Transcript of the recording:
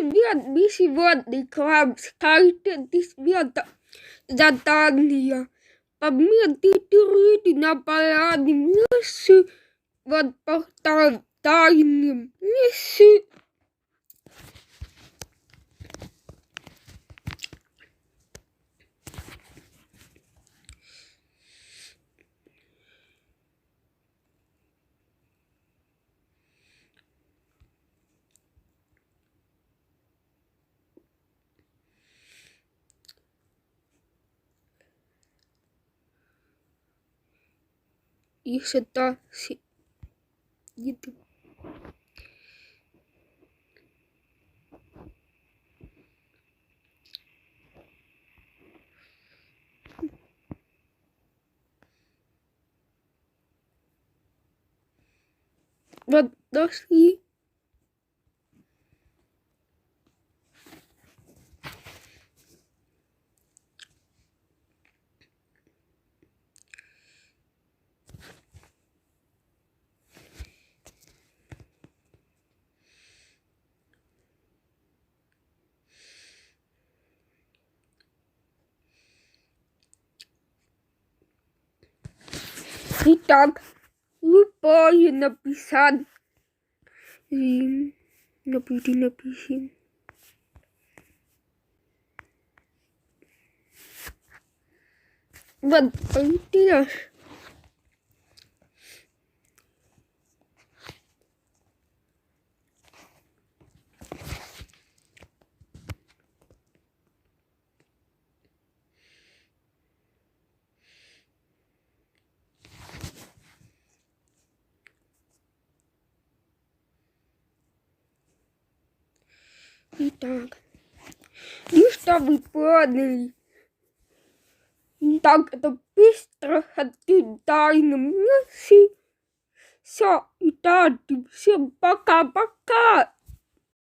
Привет, сегодня к вам скажет света задание. Пометьте труды на поляне мыши, вот повторяем мыши. И что сидит. Вот дошли. Итак, любое написать. Напишем. Вот, интересно. Итак, и что вы поняли? Так, это быстро откидаем. Все, и так, всем пока-пока.